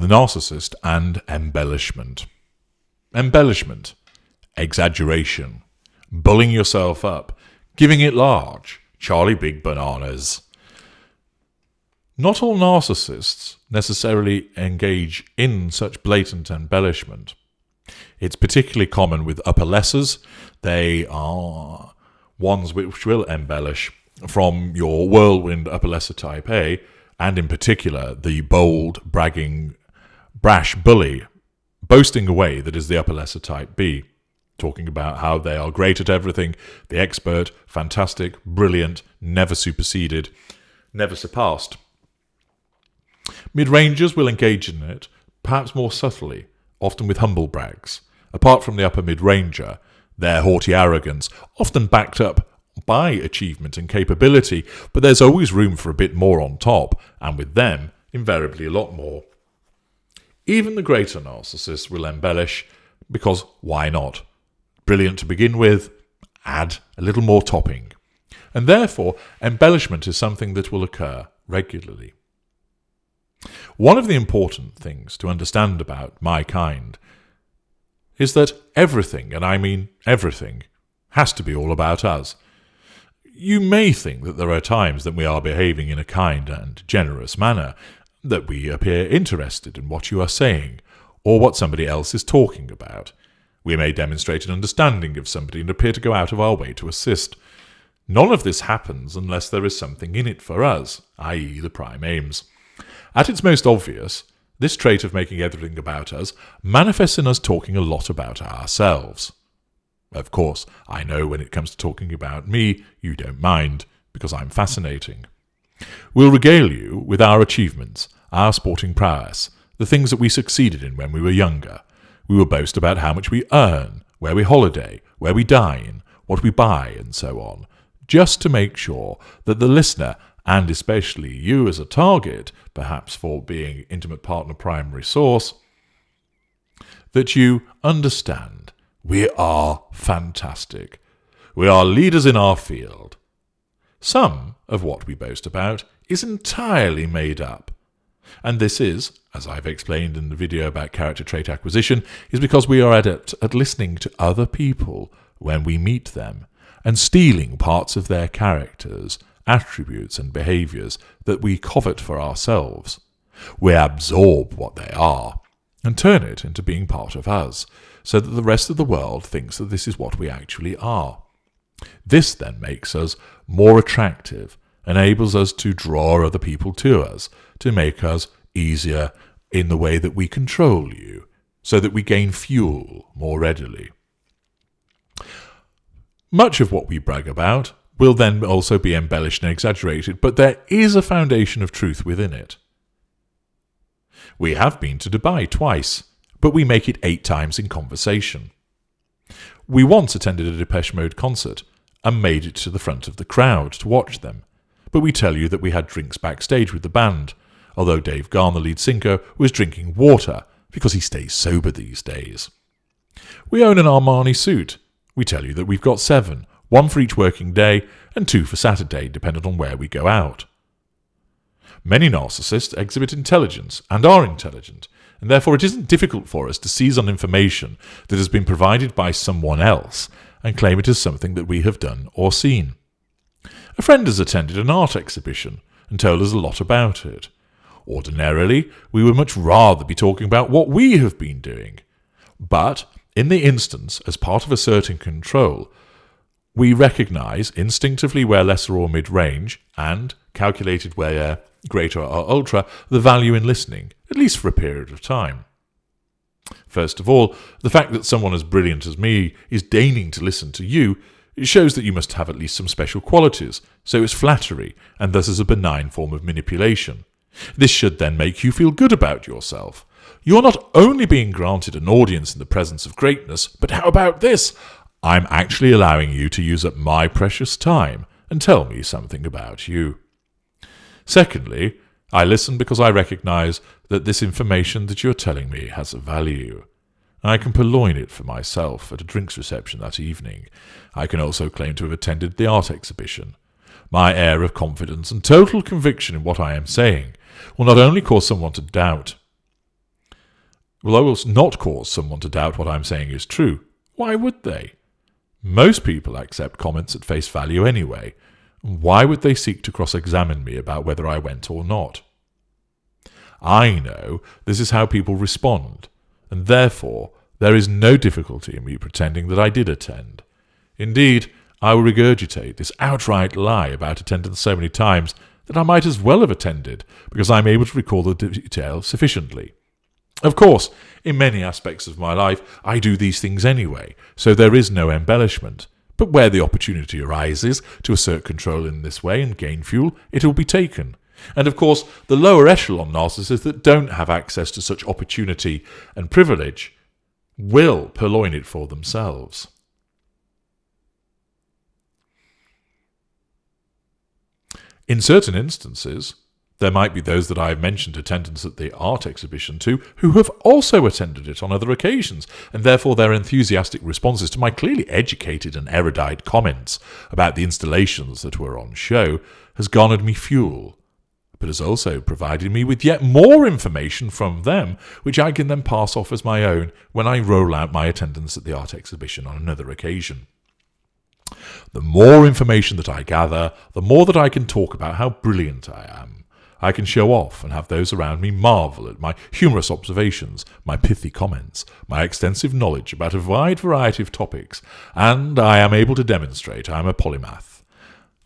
The Narcissist and Embellishment. Embellishment, exaggeration, bulling yourself up, giving it large, Charlie Big Bananas. Not all narcissists necessarily engage in such blatant embellishment. It's particularly common with upper lessers. They are ones which will embellish from your whirlwind upper lesser type A, and in particular the bold, bragging, brash bully, boasting away that is the upper lesser type B, talking about how they are great at everything, the expert, fantastic, brilliant, never superseded, never surpassed. Mid-rangers will engage in it, perhaps more subtly, often with humble brags. Apart from the upper mid-ranger, their haughty arrogance, often backed up by achievement and capability, but there's always room for a bit more on top, and with them, invariably a lot more. Even the greater narcissists will embellish, because why not? Brilliant to begin with, add a little more topping. And therefore, embellishment is something that will occur regularly. One of the important things to understand about my kind is that everything, and I mean everything, has to be all about us. You may think that there are times that we are behaving in a kind and generous manner, that we appear interested in what you are saying, or what somebody else is talking about. We may demonstrate an understanding of somebody and appear to go out of our way to assist. None of this happens unless there is something in it for us, i.e. the prime aims. At its most obvious, this trait of making everything about us manifests in us talking a lot about ourselves. Of course, I know when it comes to talking about me, you don't mind, because I'm fascinating. We'll regale you with our achievements, our sporting prowess, the things that we succeeded in when we were younger. We will boast about how much we earn, where we holiday, where we dine, what we buy, and so on, just to make sure that the listener, and especially you as a target, perhaps for being intimate partner primary source, that you understand we are fantastic. We are leaders in our field. Some of what we boast about is entirely made up. And this is, as I've explained in the video about character trait acquisition, is because we are adept at listening to other people when we meet them and stealing parts of their characters, attributes and behaviours that we covet for ourselves. We absorb what they are and turn it into being part of us, so that the rest of the world thinks that this is what we actually are. This then makes us more attractive, enables us to draw other people to us, to make us easier in the way that we control you, so that we gain fuel more readily. Much of what we brag about will then also be embellished and exaggerated, but there is a foundation of truth within it. We have been to Dubai twice, but we make it 8 times in conversation. We once attended a Depeche Mode concert and made it to the front of the crowd to watch them, but we tell you that we had drinks backstage with the band, although Dave Garn, the lead singer, was drinking water because he stays sober these days. We own an Armani suit. We tell you that we've got 7, 1 for each working day and 2 for Saturday, depending on where we go out. Many narcissists exhibit intelligence and are intelligent, and therefore it isn't difficult for us to seize on information that has been provided by someone else and claim it as something that we have done or seen. A friend has attended an art exhibition and told us a lot about it. Ordinarily, we would much rather be talking about what we have been doing. But, in the instance, as part of asserting control, we recognise instinctively where lesser or mid-range, and, calculated where greater or ultra, the value in listening, at least for a period of time. First of all, the fact that someone as brilliant as me is deigning to listen to you, it shows that you must have at least some special qualities, so it's flattery, and thus is a benign form of manipulation. This should then make you feel good about yourself. You're not only being granted an audience in the presence of greatness, but how about this? I'm actually allowing you to use up my precious time and tell me something about you. Secondly, I listen because I recognise that this information that you're telling me has a value. I can purloin it for myself at a drinks reception that evening. I can also claim to have attended the art exhibition. My air of confidence and total conviction in what I am saying will not only cause someone to doubt, Well, I will not cause someone to doubt what I'm saying is true. Why would they? Most people accept comments at face value anyway. Why would they seek to cross-examine me about whether I went or not? I know this is how people respond, and therefore there is no difficulty in me pretending that I did attend. Indeed, I will regurgitate this outright lie about attendance so many times that I might as well have attended, because I am able to recall the detail sufficiently. Of course, in many aspects of my life, I do these things anyway, so there is no embellishment. But where the opportunity arises to assert control in this way and gain fuel, it will be taken. And of course, the lower echelon narcissists that don't have access to such opportunity and privilege will purloin it for themselves. In certain instances, there might be those that I have mentioned attendance at the art exhibition to who have also attended it on other occasions, and therefore their enthusiastic responses to my clearly educated and erudite comments about the installations that were on show has garnered me fuel, but has also provided me with yet more information from them, which I can then pass off as my own when I roll out my attendance at the art exhibition on another occasion. The more information that I gather, the more that I can talk about how brilliant I am. I can show off and have those around me marvel at my humorous observations, my pithy comments, my extensive knowledge about a wide variety of topics, and I am able to demonstrate I am a polymath.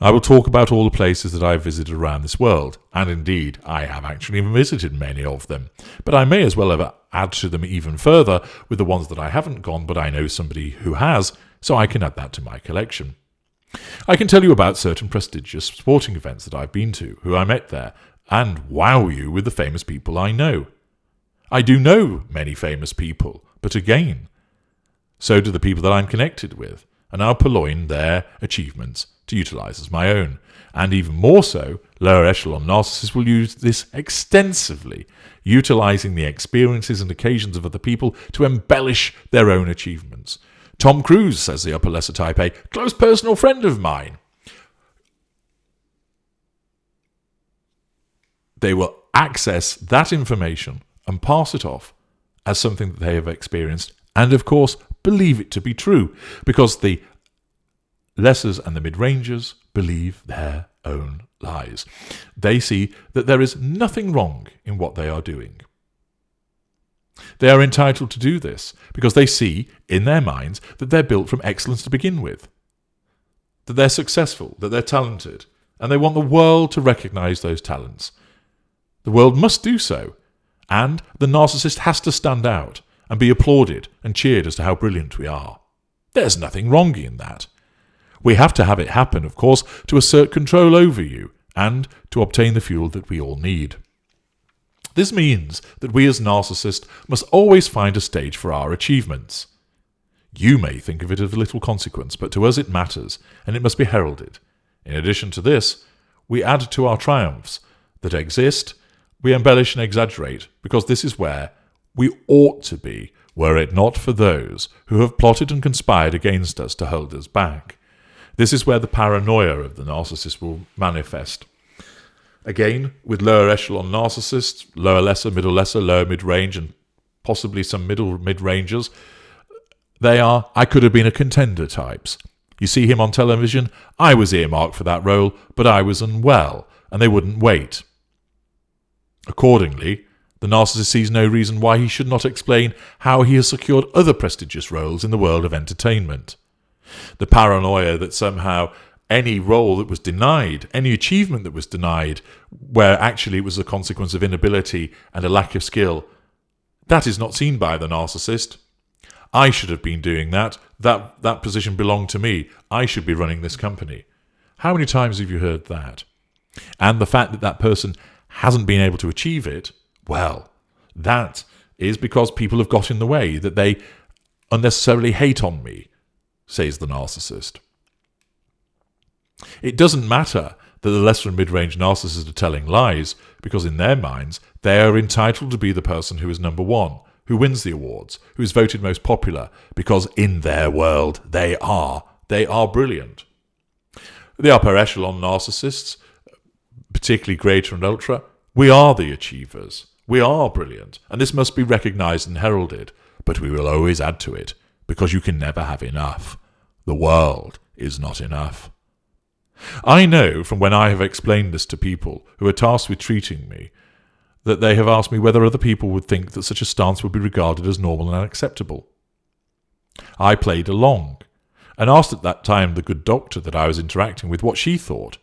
I will talk about all the places that I have visited around this world, and indeed I have actually visited many of them, but I may as well add to them even further with the ones that I haven't gone but I know somebody who has, so I can add that to my collection. I can tell you about certain prestigious sporting events that I've been to, who I met there, and wow you with the famous people I know. I do know many famous people, but again, so do the people that I'm connected with, and I'll purloin their achievements to utilise as my own. And even more so, lower echelon narcissists will use this extensively, utilising the experiences and occasions of other people to embellish their own achievements. Tom Cruise, says the upper lesser type A, close personal friend of mine. They will access that information and pass it off as something that they have experienced and, of course, believe it to be true because the lessers and the mid-rangers believe their own lies. They see that there is nothing wrong in what they are doing. They are entitled to do this because they see in their minds that they're built from excellence to begin with, that they're successful, that they're talented, and they want the world to recognise those talents. The world must do so, and the narcissist has to stand out and be applauded and cheered as to how brilliant we are. There's nothing wrong in that. We have to have it happen, of course, to assert control over you and to obtain the fuel that we all need. This means that we as narcissists must always find a stage for our achievements. You may think of it of little consequence, but to us it matters, and it must be heralded. In addition to this, we add to our triumphs that exist. We embellish and exaggerate, because this is where we ought to be, were it not for those who have plotted and conspired against us to hold us back. This is where the paranoia of the narcissist will manifest. Again, with lower echelon narcissists, lower lesser, middle lesser, lower mid-range, and possibly some middle mid-rangers, they are, I could have been a contender types. You see him on television, I was earmarked for that role, but I was unwell, and they wouldn't wait. Accordingly, the narcissist sees no reason why he should not explain how he has secured other prestigious roles in the world of entertainment. The paranoia that somehow any role that was denied, any achievement that was denied, where actually it was a consequence of inability and a lack of skill, that is not seen by the narcissist. I should have been doing that. That position belonged to me. I should be running this company. How many times have you heard that? And the fact that that person hasn't been able to achieve it, well, that is because people have got in the way, that they unnecessarily hate on me, says the narcissist. It doesn't matter that the lesser and mid-range narcissists are telling lies, because in their minds, they are entitled to be the person who is number one, who wins the awards, who is voted most popular, because in their world, they are brilliant. The upper echelon narcissists, particularly greater and ultra, we are the achievers. We are brilliant, and this must be recognised and heralded, but we will always add to it, because you can never have enough. The world is not enough. I know from when I have explained this to people who are tasked with treating me, that they have asked me whether other people would think that such a stance would be regarded as normal and unacceptable. I played along, and asked at that time the good doctor that I was interacting with what she thought,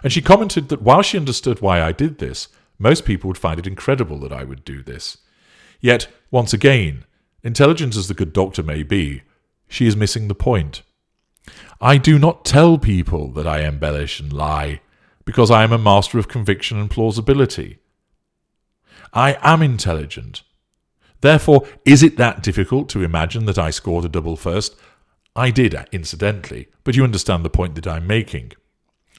and she commented that while she understood why I did this, most people would find it incredible that I would do this. Yet, once again, intelligent as the good doctor may be, she is missing the point. I do not tell people that I embellish and lie, because I am a master of conviction and plausibility. I am intelligent. Therefore, is it that difficult to imagine that I scored a double first? I did, incidentally, but you understand the point that I'm making.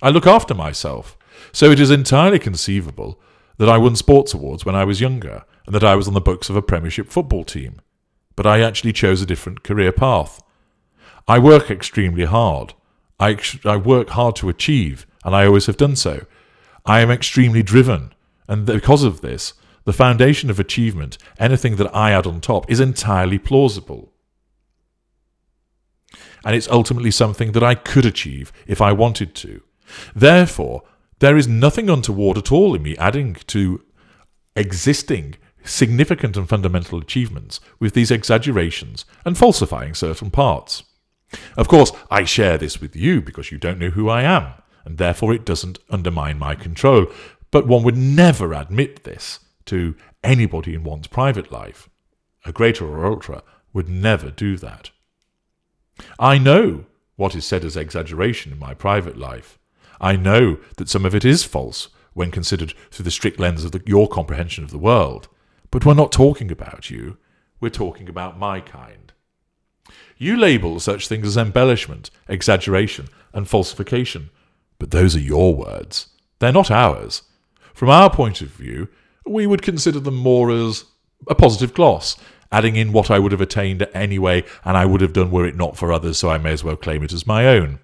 I look after myself, so it is entirely conceivable that I won sports awards when I was younger, and that I was on the books of a Premiership football team. But I actually chose a different career path. I work extremely hard. I work hard to achieve, and I always have done so. I am extremely driven, and because of this, the foundation of achievement, anything that I add on top, is entirely plausible. And it's ultimately something that I could achieve if I wanted to. Therefore, there is nothing untoward at all in me adding to existing significant and fundamental achievements with these exaggerations and falsifying certain parts. Of course, I share this with you because you don't know who I am, and therefore it doesn't undermine my control, but one would never admit this to anybody in one's private life. A greater or ultra would never do that. I know what is said as exaggeration in my private life. I know that some of it is false when considered through the strict lens of your comprehension of the world. But we're not talking about you. We're talking about my kind. You label such things as embellishment, exaggeration, and falsification. But those are your words. They're not ours. From our point of view, we would consider them more as a positive gloss, adding in what I would have attained anyway, and I would have done were it not for others, so I may as well claim it as my own.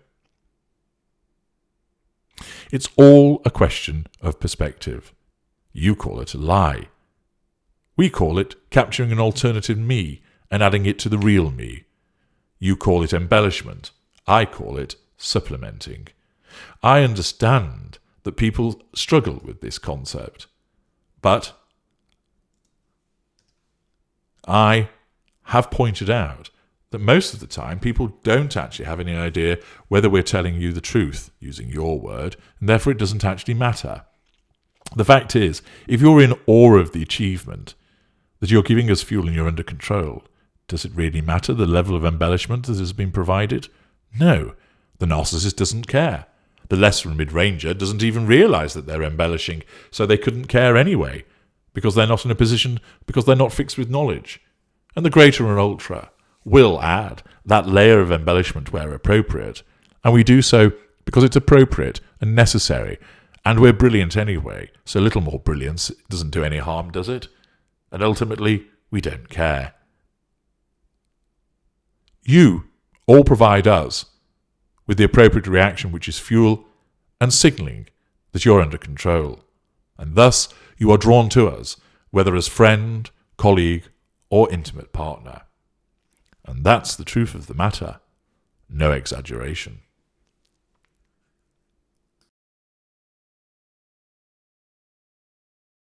It's all a question of perspective. You call it a lie. We call it capturing an alternative me and adding it to the real me. You call it embellishment. I call it supplementing. I understand that people struggle with this concept, but I have pointed out that most of the time people don't actually have any idea whether we're telling you the truth, using your word, and therefore it doesn't actually matter. The fact is, if you're in awe of the achievement, that you're giving us fuel and you're under control, does it really matter the level of embellishment that has been provided? No, the narcissist doesn't care. The lesser and mid-ranger doesn't even realise that they're embellishing, so they couldn't care anyway, because they're not in a position, because they're not fixed with knowledge. And the greater and ultra will add that layer of embellishment where appropriate, and we do so because it's appropriate and necessary, and we're brilliant anyway, so a little more brilliance doesn't do any harm, does it? And ultimately, we don't care. You all provide us with the appropriate reaction, which is fuel and signalling that you're under control, and thus you are drawn to us, whether as friend, colleague, or intimate partner. And that's the truth of the matter. No exaggeration.